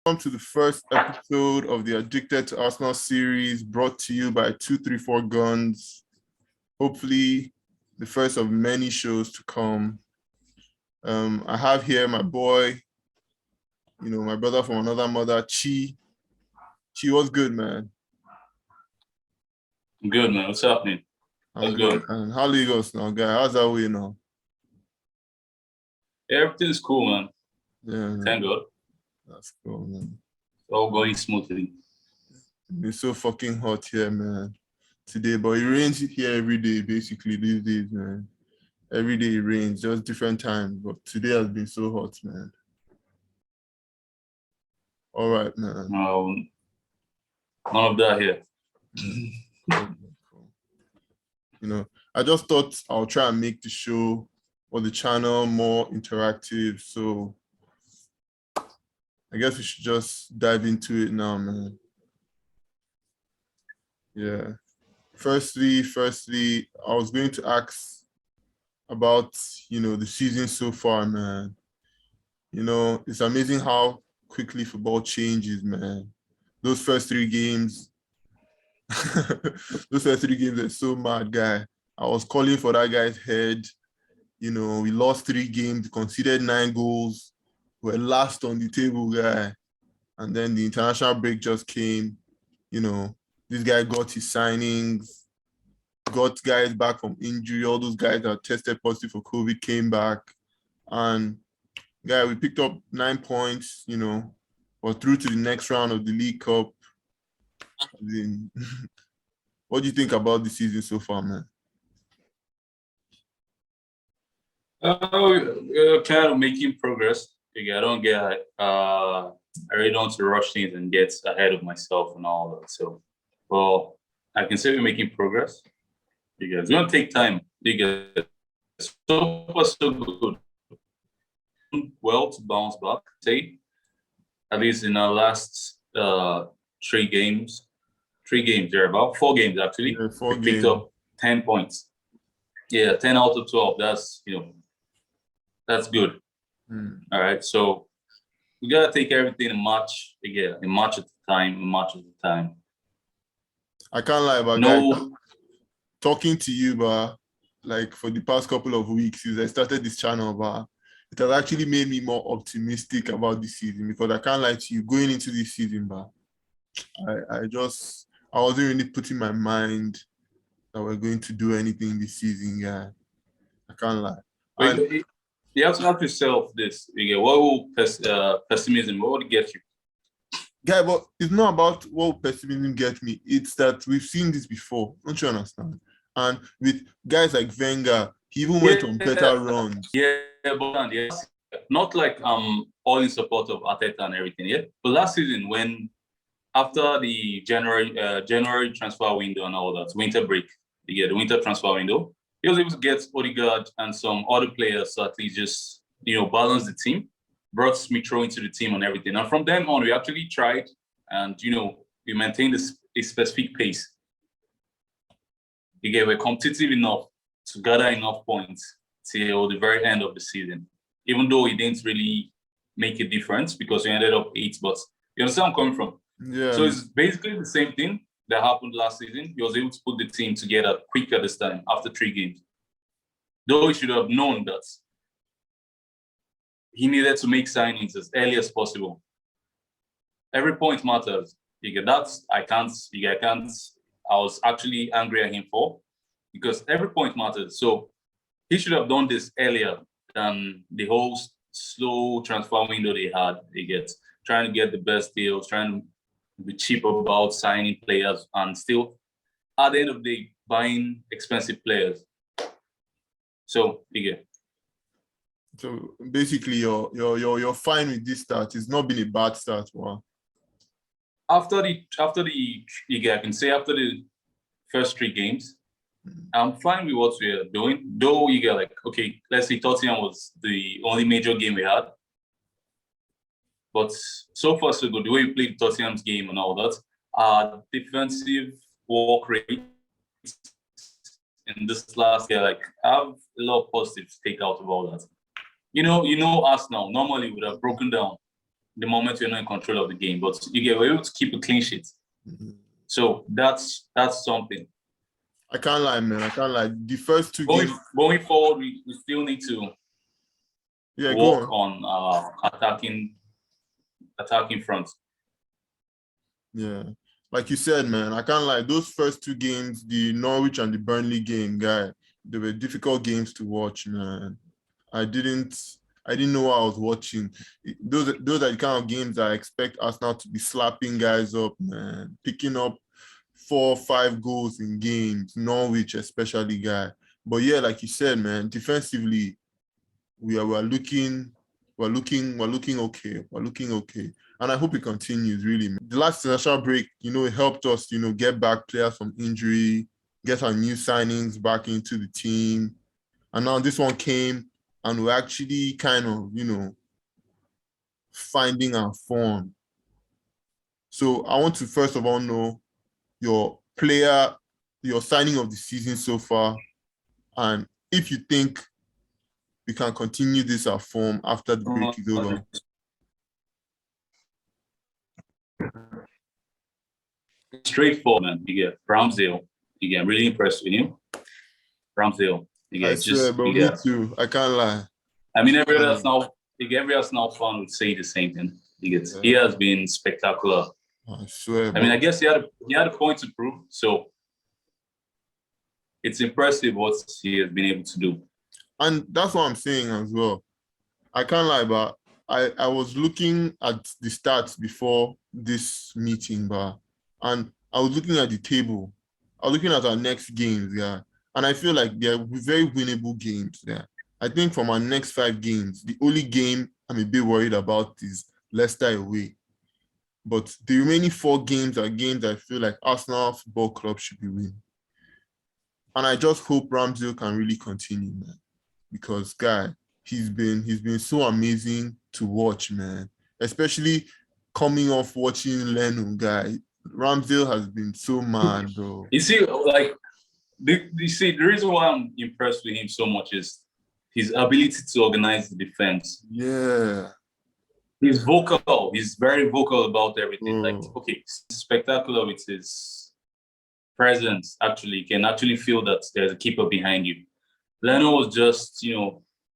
Welcome to the first episode of the Addicted to Arsenal series, brought to you by 234 Guns. Hopefully, the first of many shows to come. I have here my boy, my brother from another mother, Chi. Chi, what's good, man? Good, man. What's happening? I'm good. And how Lagos now, guy? How's that way now? Everything's cool, man. Yeah, Thank God. That's cool, man. All going smoothly. It's so fucking hot here, man, today. But it rains here every day, basically, these days, man. Every day it rains, just different times. But today has been so hot, man. All right, man. None of that here. I just thought I'll try and make the show or the channel more interactive. So I guess we should just dive into it now, man. Yeah. Firstly, I was going to ask about, the season so far, man. It's amazing how quickly football changes, man. Those first three games, are so mad, guy. I was calling for that guy's head. We lost 3 games, conceded 9 goals. We're last on the table, guy. And then the international break just came. This guy got his signings, got guys back from injury. All those guys that tested positive for COVID came back. And, guy, we picked up 9 points, we're through to the next round of the League Cup. What do you think about the season so far, man? Kind of making progress. I don't get. I really don't want to rush things and get ahead of myself and all that. So, well, I can say we're making progress. It's gonna take time. So far so good. Well, to bounce back. Say, at least in our last 3 games. 3 games, there about 4 games actually. Yeah, 4 we picked up 10 points. Yeah, 10 out of 12. That's good. All right, so we gotta take everything a match at a time. I can't lie about guys, talking to you, but like for the past couple of weeks since I started this channel, but it has actually made me more optimistic about this season, because I can't lie to you, going into this season, but I wasn't really putting my mind that we're going to do anything this season, guy. I can't lie. Wait, you have to ask yourself this. What will pessimism? What would get you? Guy, but it's not about what pessimism get me. It's that we've seen this before. Don't you understand? And with guys like Wenger, he even went on better runs. Yeah, but yes, not like all in support of Arteta and everything. Yeah, but last season, when after the January transfer window and all that, winter break, the winter transfer window, he was able to get Odegaard and some other players to at least just balance the team. Brought Smith Rowe into the team and everything. And from then on, we actually tried and, we maintained a specific pace. We're competitive enough to gather enough points till the very end of the season. Even though it didn't really make a difference because we ended up 8th, but you understand where I'm coming from? Yeah. So it's basically the same thing that happened last season. He was able to put the team together quicker this time after 3 games. Though he should have known that he needed to make signings as early as possible. Every point matters. I was actually angry at him for, because every point matters. So he should have done this earlier than the whole slow transfer window they had. Trying to get the best deals, trying to be cheap about signing players, and still at the end of the day buying expensive players. So So basically, you're fine with this start. It's not been a bad start, wow. After the I can say after the first 3 games, I'm fine with what we're doing. Though okay, let's say Tottenham was the only major game we had, but so far so good. The way we played Tottenham's game and all that, our defensive work rate in this last year, I have a lot of positives to take out of all that. Arsenal normally would have broken down the moment you're not in control of the game, but we're able to keep a clean sheet. Mm-hmm. So that's something. I can't lie, man. I can't lie. The first two games going forward, we still need to work on attacking front. Yeah. Like you said, man, I can't lie. Those first two games, the Norwich and the Burnley game, guy, they were difficult games to watch, man. I didn't know what I was watching. Those are the kind of games I expect Arsenal to be slapping guys up, man. Picking up 4 or 5 goals in games, Norwich especially, guy. But yeah, like you said, man, defensively, we're looking okay. We're looking okay. And I hope it continues, really, man. The last international break, it helped us, get back players from injury, get our new signings back into the team. And now this one came and we're actually kind of, finding our form. So I want to first of all know your signing of the season so far, and if you think we can continue this form after the break is over. Straightforward, man. You get Ramsdale. You get really impressed with him. Ramsdale. You get me too. I can't lie. I mean, every Arsenal fan would say the same thing. He has been spectacular. I swear. I mean, I guess he had a point to prove. So it's impressive what he has been able to do. And that's what I'm saying as well. I can't lie, but I was looking at the stats before this meeting, and I was looking at the table. I was looking at our next games, yeah. And I feel like they're very winnable games there. I think from our next 5 games, the only game I'm a bit worried about is Leicester away. But the remaining 4 games are games I feel like Arsenal Football Club should be winning. And I just hope Ramsdale can really continue, man. Because, guy, he's been so amazing to watch, man. Especially coming off watching Leno, guy. Ramsdale has been so mad, bro. You see, the reason why I'm impressed with him so much is his ability to organize the defense. Yeah. He's vocal. He's very vocal about everything. Spectacular with his presence. Actually, you can actually feel that there's a keeper behind you. Leno was just,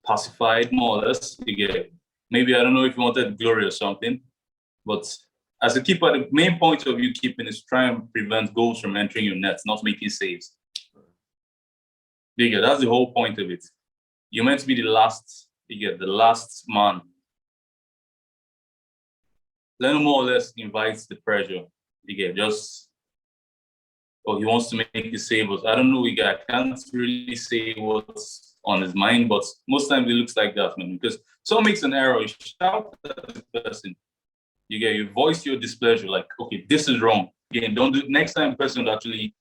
pacified more or less. Maybe, I don't know if he wanted glory or something, but as a keeper, the main point of you keeping is trying to prevent goals from entering your net, not making saves. That's the whole point of it. You're meant to be the last man. Leno more or less invites the pressure. He wants to make the save. I don't know, I can't really say what's on his mind, but most times it looks like that, man. Because someone makes an error, you shout at the person. You voice your displeasure, like, okay, this is wrong. Don't do next time. The person would actually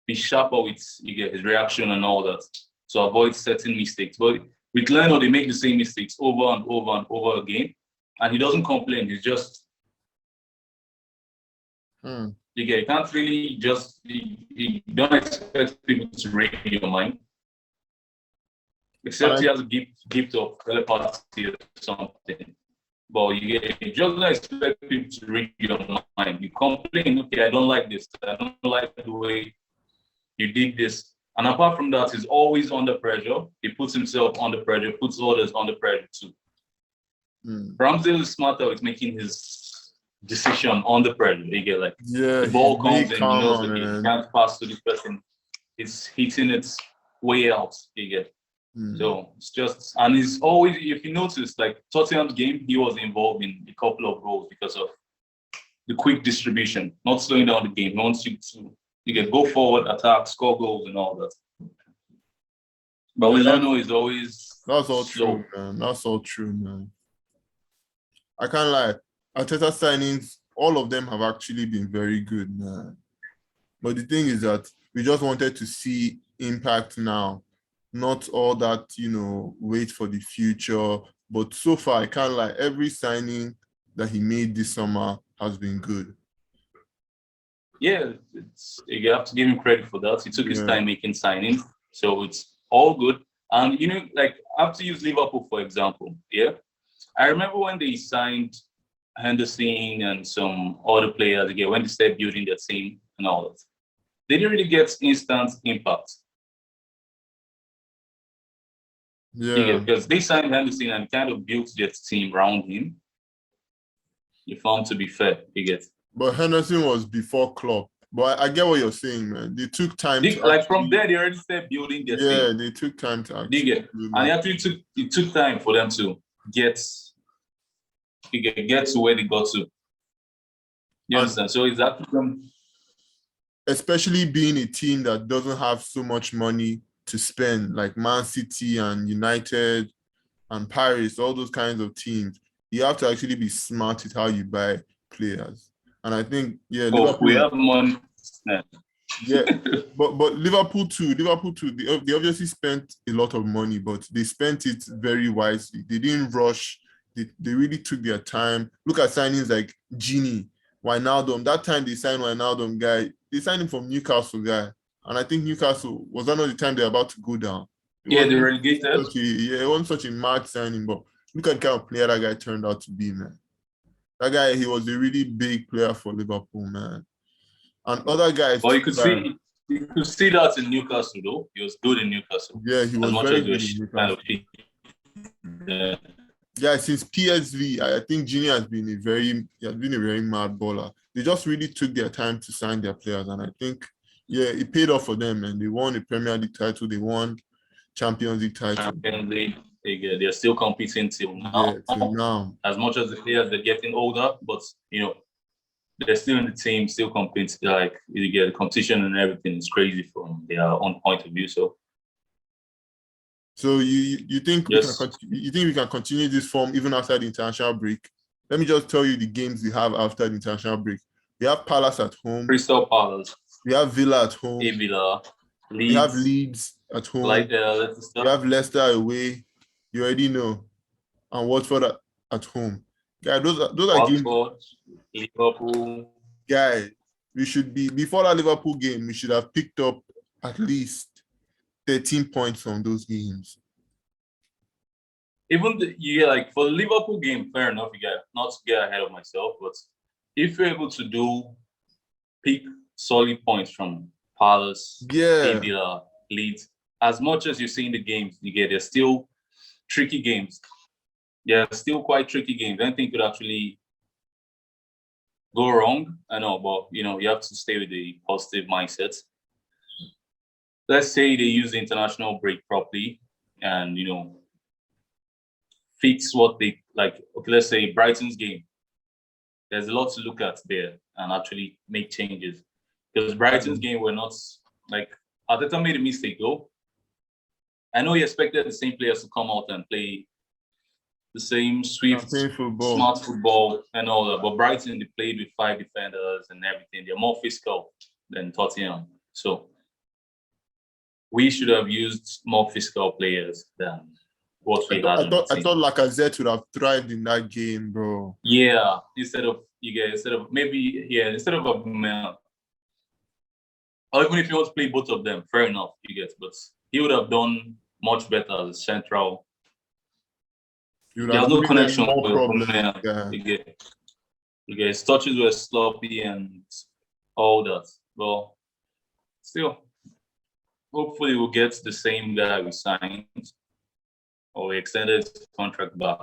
be sharper with his reaction and all that. So avoid certain mistakes. But with Leno, they make the same mistakes over and over and over again, and he doesn't complain. He's just you can't really you don't expect people to read your mind. Except he has a gift of telepathy or something. But you just don't expect people to read your mind. You complain, okay, I don't like this. I don't like the way you did this. And apart from that, he's always under pressure. He puts himself under pressure, puts others under pressure too. Ramsdale is smarter with making his decision under pressure. The ball comes in, he knows that he can't pass to this person. It's hitting its way out. So it's just, and he's always, if you notice, like Tottenham's game, he was involved in a couple of goals because of the quick distribution, not slowing down the game. He wants you to go forward, attack, score goals, and all that. But Leno is always. That's all true, man. That's all true, man. I can't lie. Arteta signings, all of them have actually been very good, man. But the thing is that we just wanted to see impact now. Not all that, wait for the future. But so far, I can't lie, every signing that he made this summer has been good. Yeah, you have to give him credit for that. He took his time making signings. So it's all good. And, I have to use Liverpool, for example. Yeah. I remember when they signed Henderson and some other players again when they started building their team and all that. They didn't really get instant impact. Yeah. Because they signed Henderson and kind of built their team around him. You found to be fair, you get. But Henderson was before Klopp. But I get what you're saying, man. They took time to like from there, they already started building their team. Yeah, they took time to actually. And it took time for them to get to where they got to. You understand? So it's actually especially being a team that doesn't have so much money to spend, like Man City and United and Paris, all those kinds of teams. You have to actually be smart with how you buy players. And I think, Liverpool, we have money. Yeah, but Liverpool too, they obviously spent a lot of money, but they spent it very wisely. They didn't rush. They really took their time. Look at signings like Gini, Wijnaldum. That time they signed Wijnaldum guy, they signed him from Newcastle guy. And I think Newcastle was one of the time they're about to go down. They relegated. It wasn't such a mad signing, but look at the kind of player that guy turned out to be, man. That guy, he was a really big player for Liverpool, man. And other guys. Well, you could see that in Newcastle, though. He was good in Newcastle. Yeah, he was very good in Newcastle. Yeah, since PSV, I think Gini has been a very mad baller. They just really took their time to sign their players, and I think, it paid off for them, and they won the Premier League title, they won Champions League title. Champions League, they're still competing till now. Yeah, till now. As much as the players they're getting older, but they're still in the team, still competing. Like you get the competition and everything is crazy from their own point of view. So you think we can continue this form even after the international break? Let me just tell you the games we have after the international break. We have Palace at home. Crystal Palace. We have Villa at home. Villa. Leeds. We have Leeds at home. We have Leicester away. You already know. And Watford at home. Guy, those are games. Liverpool. Guy, we should be before that Liverpool game. We should have picked up at least 13 points from those games. Even for the Liverpool game, fair enough. Not to get ahead of myself, but if you're able to pick solid points from Palace, Villa, Leeds, as much as you see in the games, they're still tricky games. Yeah, still quite tricky games. Anything could actually go wrong. I know, but you have to stay with the positive mindset. Let's say they use the international break properly and fix what they like. Okay, let's say Brighton's game. There's a lot to look at there and actually make changes. Because Brighton's game were not Arteta made a mistake though. I know he expected the same players to come out and play the same swift, smart football and all that. But Brighton, they played with 5 defenders and everything. They're more physical than Tottenham. So we should have used more physical players than what we had. I thought Lacazette would have thrived in that game, bro. Yeah, instead of a man. Or even if you want to play both of them, fair enough, but he would have done much better as a central. There's no connection with him. His touches were sloppy and all that. Well, still, hopefully we'll get the same guy we signed or we extended his contract back.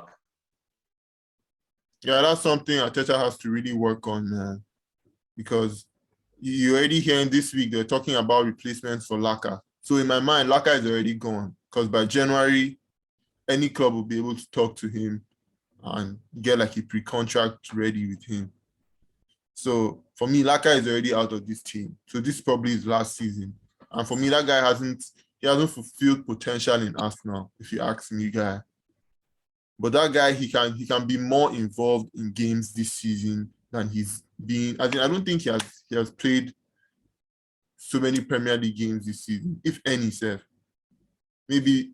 Yeah, that's something Arteta has to really work on, man. Because you already hearing this week, they're talking about replacements for Laka. So in my mind, Laka is already gone. Because by January, any club will be able to talk to him and get a pre-contract ready with him. So for me, Laka is already out of this team. So this is probably his last season. And for me, that guy hasn't fulfilled potential in Arsenal, if you ask me, guy. But that guy, he can be more involved in games this season than he's been. I don't think he has played so many Premier League games this season, if any, sir. Maybe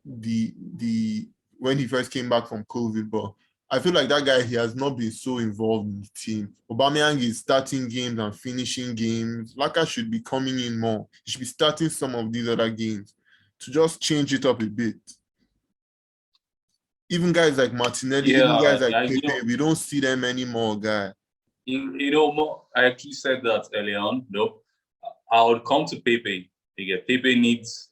the when he first came back from COVID, but I feel like that guy, he has not been so involved in the team. Aubameyang is starting games and finishing games. Laka should be coming in more. He should be starting some of these other games to just change it up a bit. Even guys like Martinelli, even guys Yeah, like you Pepe, know, we don't see them anymore, guy. I actually said that early on. No, I would come to Pepe. Pepe needs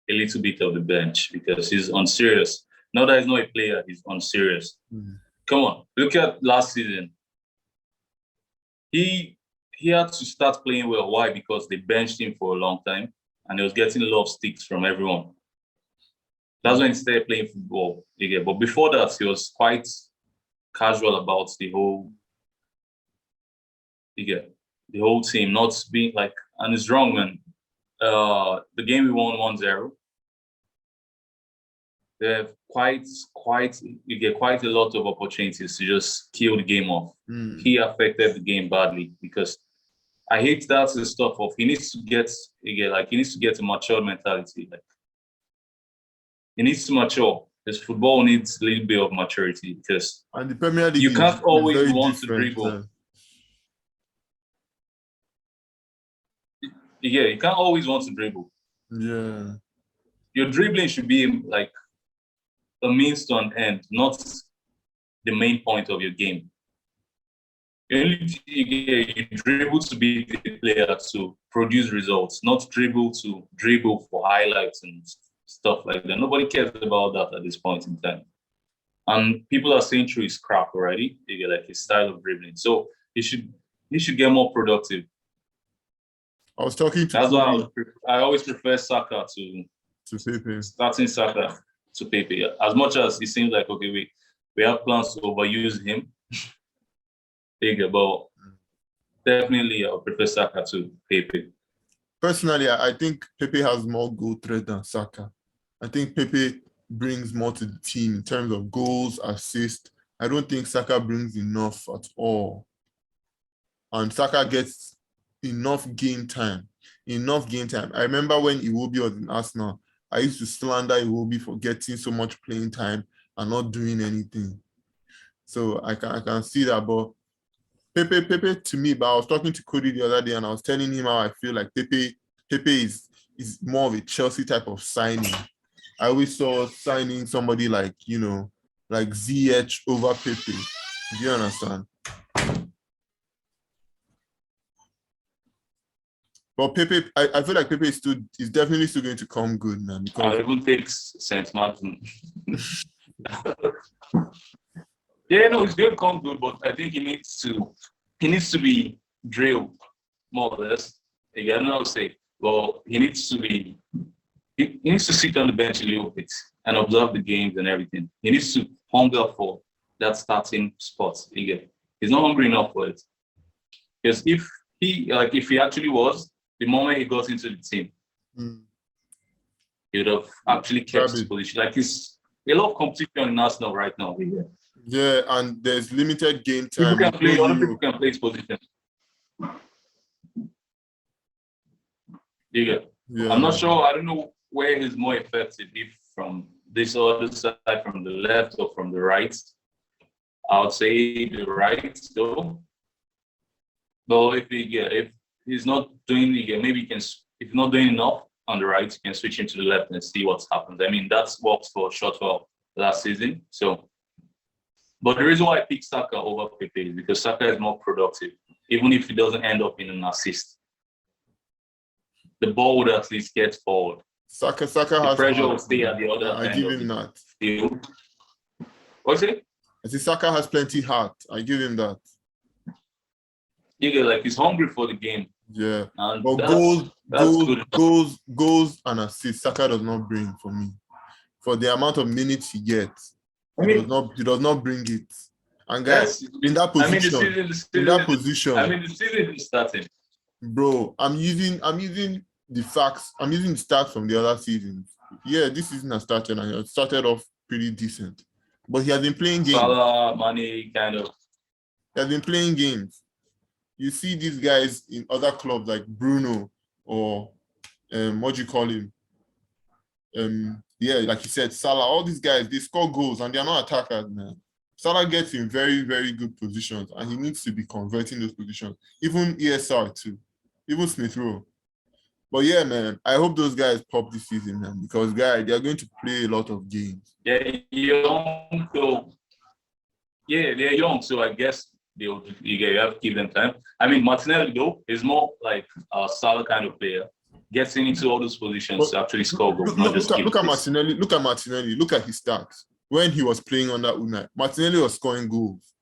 a little bit of the bench because he's unserious. Now that he's not a player, he's unserious. Come on, look at last season. He had to start playing well. Why? Because they benched him for a long time and he was getting a lot of sticks from everyone. That's when he started playing football. But before that, he was quite casual about the whole team not being like, and it's wrong, man. The game we won 1-0, they have you get quite a lot of opportunities to just kill the game off. He affected the game badly because I hate that stuff of he needs to get a mature mentality. Like he needs to mature. This football needs a little bit of maturity because and the Premier League you can't always very want to different. dribble. You can't always want to dribble. Yeah. Your dribbling should be like a means to an end, not the main point of your game. You dribble to be the player to produce results, not dribble to dribble for highlights and stuff like that. Nobody cares about that at this point in time. And people are saying through his crap already. You get like his style of dribbling. So he should get more productive. I was talking to That's why I always prefer Saka to Pepe. Starting Saka to Pepe. As much as it seems like okay, we have plans to overuse him. But definitely I prefer Saka to Pepe. Personally, I think Pepe has more goal threat than Saka. I think Pepe brings more to the team in terms of goals, assists. I don't think Saka brings enough at all. And Saka gets enough game time. I remember when Iwobi was in Arsenal, I used to slander Iwobi for getting so much playing time and not doing anything. So I can see that. But Pepe to me, but I was talking to Cody the other day and I was telling him how I feel like Pepe is more of a Chelsea type of signing. I always saw signing somebody like, like ZH over Pepe. Do you understand? But Pepe, I feel like Pepe is definitely still going to come good, man. Because I even take Saint Martin. Yeah, no, it's going to come good, but I think he needs to be drilled more or less. Again, I don't know how to say. Well, he needs to sit on the bench a little bit and observe the games and everything. He needs to hunger for that starting spot. Again, he's not hungry enough for it. Because if he actually was, the moment he got into the team, he would have actually kept his position. Like it's a lot of competition in Arsenal right now. Yeah, and there's limited game time. Other people can play his position. Yeah. I'm not sure. I don't know where he's more effective, if from this other side, from the left or from the right. I would say the right, though. But if he's not doing maybe if he's not doing enough on the right, you can switch him to the left and see what's happened. I mean, that's worked for Shotwell last season. So, but the reason why I pick Saka over Pepe is because Saka is more productive, even if he doesn't end up in an assist. The ball would at least get forward. Saka the pressure will stay at the other end. I give him that. Field. What's it? I say Saka has plenty heart. I give him that. He's hungry for the game. Yeah. And but goals and assists, Saka does not bring for me. For the amount of minutes he gets, he does not bring it. And guys, in that position, the season is starting. Bro, I'm using the facts. I'm using the stats from the other seasons. Yeah, this season has started and it started off pretty decent. But he has been playing games. Salah, Mane, kind of. He has been playing games. You see these guys in other clubs like Bruno or what do you call him? Like you said, Salah, all these guys, they score goals and they're not attackers, man. Salah gets in very, very good positions and he needs to be converting those positions. Even ESR too. Even Smith Rowe. But yeah, man, I hope those guys pop this season, man, because guys, they are going to play a lot of games. Yeah, young, so yeah, they're young, so I guess you have to give them time. I mean, Martinelli though is more like a Salah kind of player, getting into all those positions But to actually score goals, look, not look, just look at give look at this. Martinelli. Look at Martinelli. Look at his stats when he was playing under Unai. Martinelli was scoring goals.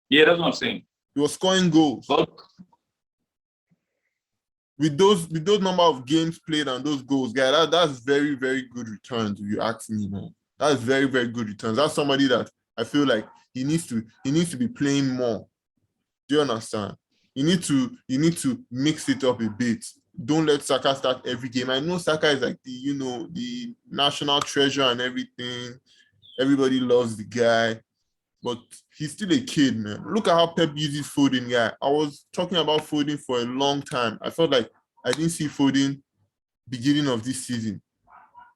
Yeah, that's what I'm saying. He was scoring goals. But With those number of games played and those goals, guy, that's very, very good returns, if you ask me, man. That's very, very good returns. That's somebody that I feel like he needs to be playing more. Do you understand? You need to mix it up a bit. Don't let Saka start every game. I know Saka is like the national treasure and everything. Everybody loves the guy, but he's still a kid, man. Look at how Pep uses Foden, guy. I was talking about Foden for a long time. I felt like I didn't see Foden beginning of this season,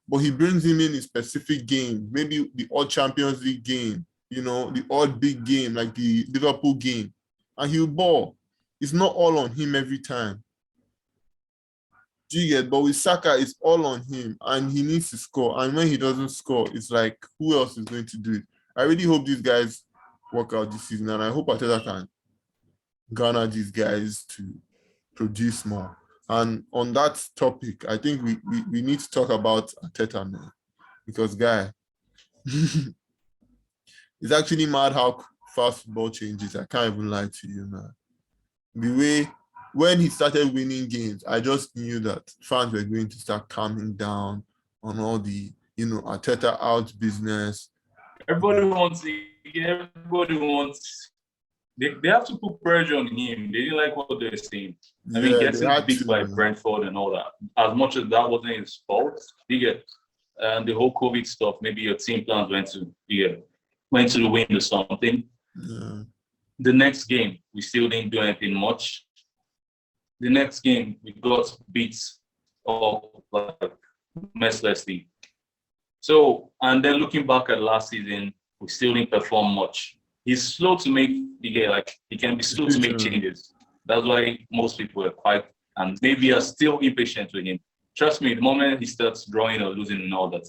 but he brings him in specific game, maybe the odd Champions League game, the odd big game like the Liverpool game, and he'll ball. It's not all on him every time. Do you get? But with Saka, it's all on him, and he needs to score. And when he doesn't score, it's like, who else is going to do it? I really hope these guys work out this season, and I hope Arteta can garner these guys to produce more. And on that topic, I think we need to talk about Arteta, man, because guy, it's actually mad how fast football changes. I can't even lie to you, man. The way when he started winning games, I just knew that fans were going to start calming down on all the Arteta out business. everybody wants they have to put pressure on him. They didn't like what they're saying. I mean, getting beat by Brentford and all that. As much as that wasn't his fault, you get and the whole COVID stuff, maybe your team plans went to the wind or something. Yeah. The next game, we still didn't do anything much. The next game, we got beat up like mercilessly. So, and then looking back at last season, we still didn't perform much. He's slow to make he can be slow to make changes. That's why most people are quite and maybe are still impatient with him. Trust me, the moment he starts drawing or losing and all that,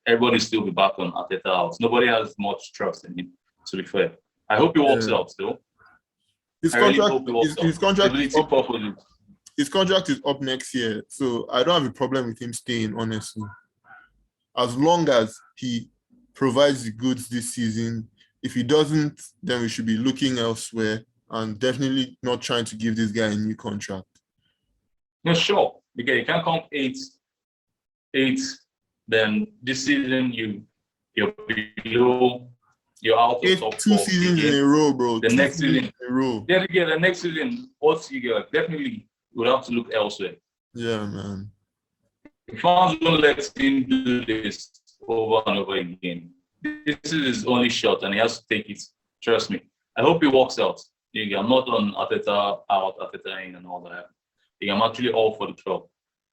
everybody still be back on Arteta out. Nobody has much trust in him, to be fair. I hope he works out though. His contract is up next year, so I don't have a problem with him staying, honestly. As long as he provides the goods this season. If he doesn't, then we should be looking elsewhere and definitely not trying to give this guy a new contract. No, sure. Because you can't come eight, then this season you're below, you're out of top 2 seasons in a row, bro. The next season in a row. Yeah, the next season, what you get, definitely would have to look elsewhere. Yeah, man. If fans don't let him do this over and over again, this is his only shot and he has to take it. Trust me. I hope he works out. I'm not on Arteta out, Arteta in and all that. I'm actually all for the club.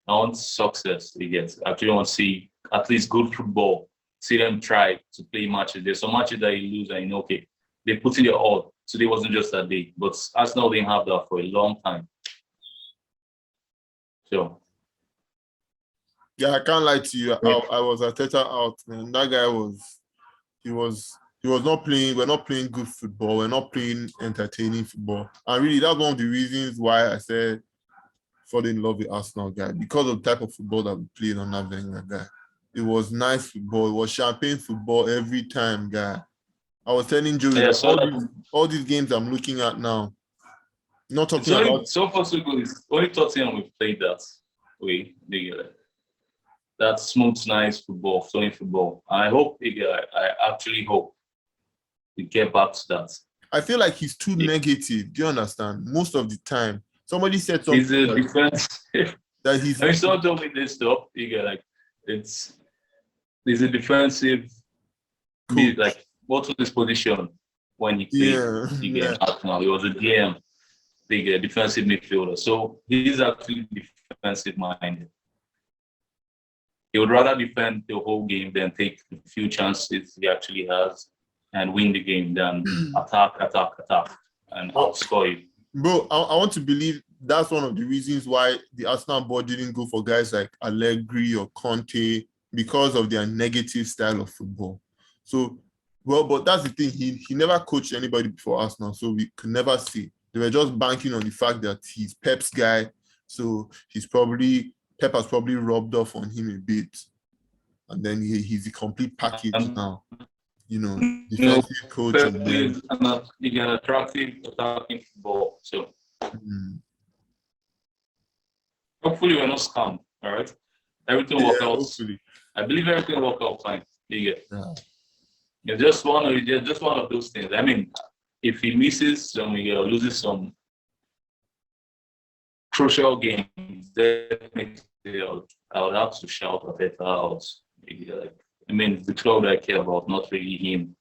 I want success. I actually want to see at least good football. See them try to play matches. There's some matches that you lose and okay, they put in their all. Today wasn't just that day. But Arsenal didn't have that for a long time. So. Yeah, I can't lie to you. I was Arteta out, man. That guy he was not playing. We're not playing good football. We're not playing entertaining football. And really, that's one of the reasons why I said fall in love with Arsenal, guy, because of the type of football that we played on that Wenger guy. It was nice football. It was champagne football every time, guy. I was telling Joey all these games I'm looking at now. Not talking about so far so good. It's only Tottenham we've played that way. That smooth, nice football, flowing football. I actually hope we get back to that. I feel like he's too negative. Do you understand? Most of the time. Somebody said something. He's a defense. That he's. I mean, someone told me this stuff. He's a defensive. Like, what was his position when he played? Arsenal? He was a DM, defensive midfielder. So he's actually defensive minded. He would rather defend the whole game than take the few chances he actually has and win the game than attack, and outscore you. Bro, I want to believe that's one of the reasons why the Arsenal board didn't go for guys like Allegri or Conte because of their negative style of football. So, well, but that's the thing. He never coached anybody before Arsenal, so we could never see. They were just banking on the fact that he's Pep's guy, so Pep has probably rubbed off on him a bit, and then he's a complete package now. Defensive coach, Pep and then is an attractive attacking football. So hopefully we're not scammed. All right, everything will work out. Hopefully. I believe everything will work out fine. Yeah. It's just one of those things. I mean, if he misses some, loses some crucial games, definitely I would have to shout Arteta out. I mean, the club that I care about, not really him.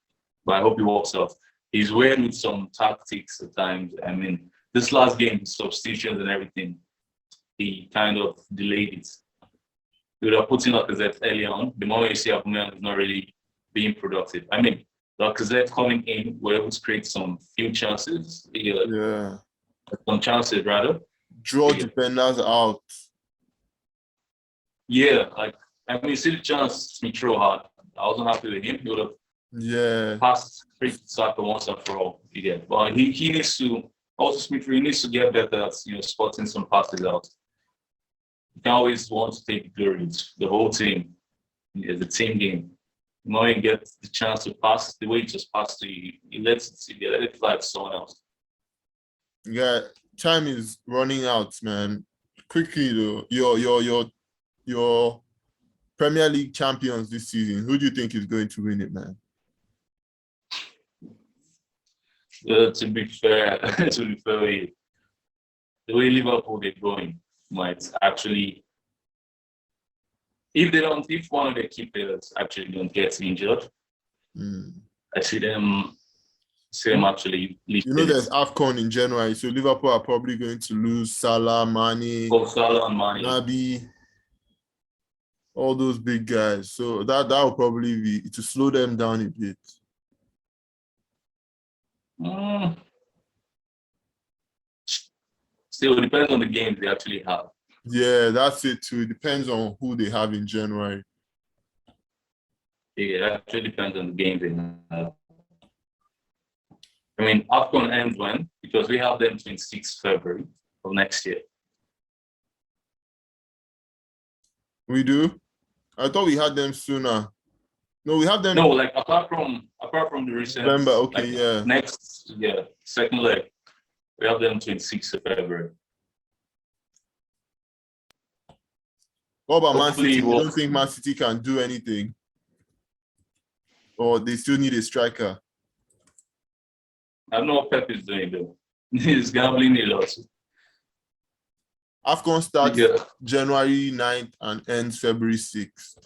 But I hope he works out. He's weird with some tactics at times. I mean, this last game, substitutions and everything, he kind of delayed it. He would have put in Lacazette early on. The moment you see Aubameyang is not really being productive. I mean, Lacazette coming in, we're able to create some few chances. Some chances, rather. Draw defenders out. Yeah, I mean, you see the chance Smith Rowe had. I wasn't happy with him. He would have passed straight to Saka once and for all. But he needs to, also Smith Rowe, he needs to get better at spotting some passes out. You can always want to take glory. It's the whole team. It's a team game. The moment you get the chance to pass, the way you just pass to you, you let it fly to someone else. Yeah, time is running out, man. Quickly though, your Premier League champions this season, who do you think is going to win it, man? To be fair, the way Liverpool are going might actually, if one of the key players actually don't get injured, I see them actually leave. There's AFCON in January, so Liverpool are probably going to lose Salah, Mane, Naby, all those big guys. So that will probably be to slow them down a bit. Still, it depends on the games they actually have. Yeah, that's it too. It depends on who they have in January. Yeah, it actually depends on the games they have. I mean, AFCON ends when? Because we have them 26th February of next year. We do? I thought we had them sooner. No, we have them. No, like apart from the recent November, okay, next second leg, we have them 26th of February. What about Man City? You don't think Man City can do anything? Or they still need a striker? I don't know what Pep is doing though. He's gambling a lot. AFCON starts January 9th and ends February 6th.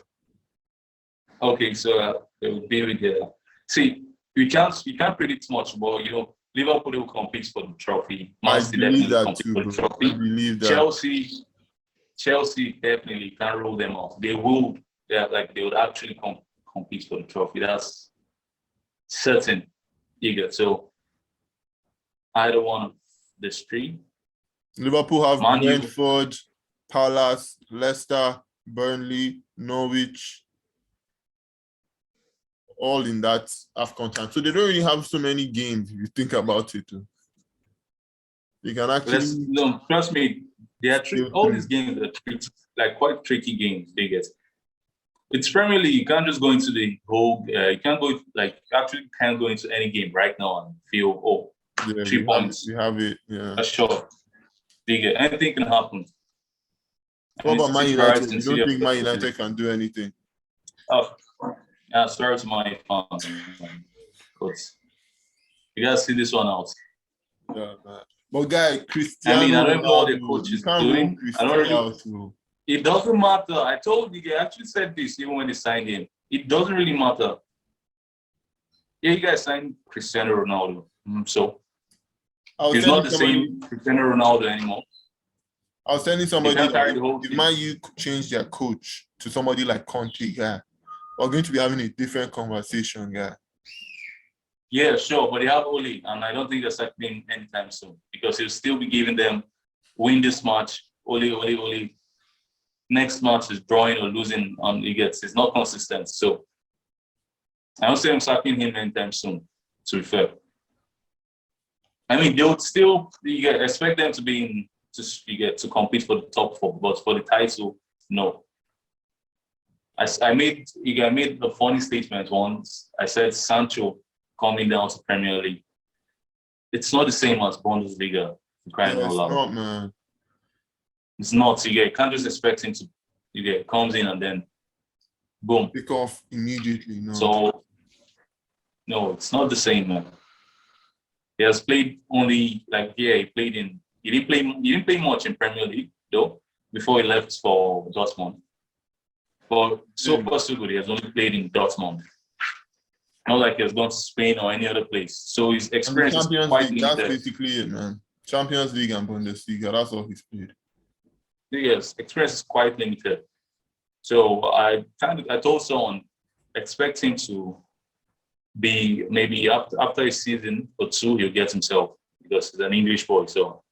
Okay, so they will be with the. See, you can't predict much, but Liverpool will compete for the trophy. Man City definitely compete for the trophy. I believe that. Chelsea definitely can't rule them off. They will. They would actually compete for the trophy. That's certain. So either one of the three. Liverpool have Brentford, Palace, Leicester, Burnley, Norwich, all in that AFCON time. So they don't really have so many games if you think about it. They can actually... No, trust me, they are all these games are quite tricky games, they get. It's Premier League, you can't just go into the whole... you can't go, actually can't go into any game right now and feel, 3 points. We have it, yeah. That's sure. Anything can happen. What about Man United? You don't think Man United can do anything? Sorry to my fans. You guys see this one out. Yeah, man. But guy, Cristiano, I don't know what the coach is doing. It doesn't matter. I told you, I actually said this even when they signed him. It doesn't really matter. Yeah, you guys signed Cristiano Ronaldo. So he's not the same Cristiano Ronaldo anymore. I was telling somebody, if Man U change their coach to somebody like Conte, we're going to be having a different conversation, Yeah, sure, but they have Oli, and I don't think they're settling anytime soon because he'll still be giving them win this match, only. Next match is drawing or losing on he gets. It's not consistent. So I don't say I'm sacking him anytime soon, to be fair. I mean, they would still expect them to be in to compete for the top four, but for the title, no. I made a funny statement once. I said Sancho coming down to Premier League. It's not the same as Bundesliga. Yeah, it's not, man. It's not. You can't just expect him to comes in and then boom. Pick off immediately. No. So no, it's not the same, man. He has played only he didn't play much in Premier League though before he left for Dortmund. But so far so good. He has only played in Dortmund. Not like he has gone to Spain or any other place. So his experience is quite limited. That's basically it, man. Champions League and Bundesliga, that's all he's played. Yes, experience is quite limited. So I told someone, expect him to be maybe after a season or two, he'll get himself because he's an English boy. So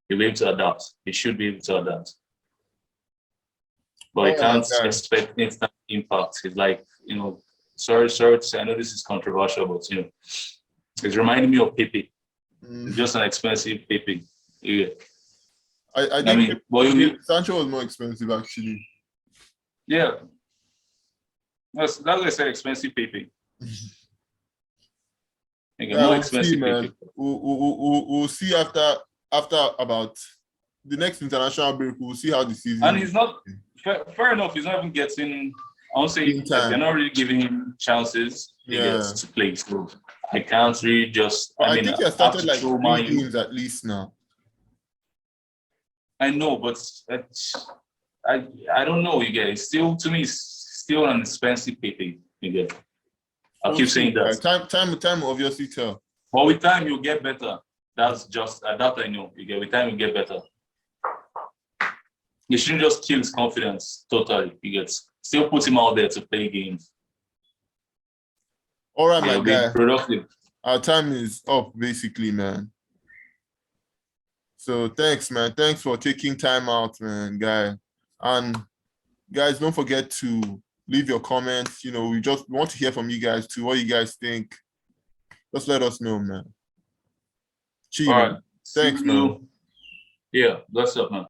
he'll be able to adapt. He should be able to adapt. But he can't expect instant impact. He's like, sorry to say, I know this is controversial, but it's reminding me of Pepe. Just an expensive Pepe. Yeah. I think Sancho was more expensive actually. Yeah. That's what I said, expensive Pepe. More expensive Pepe. We'll see after about the next international break. We'll see how the season. And he's not fair enough. He's not even getting. I won't say they're not really giving him chances to play. So I can't really just. I think he has started like 3 games at least now. I know, but I don't know. It's still, to me, it's still an expensive Pepe. I'll keep saying that. Time will obviously tell. But with time, you'll get better. That's just that I know. With time, you get better. You shouldn't just kill his confidence totally. Still put him out there to play games. All right, my guy. Productive. Our time is up, basically, man. So thanks, man. Thanks for taking time out, man, guy. And guys, don't forget to leave your comments. We want to hear from you guys too. What you guys think? Just let us know, man. Cheers. All right. Thanks, man. Yeah, bless up, man.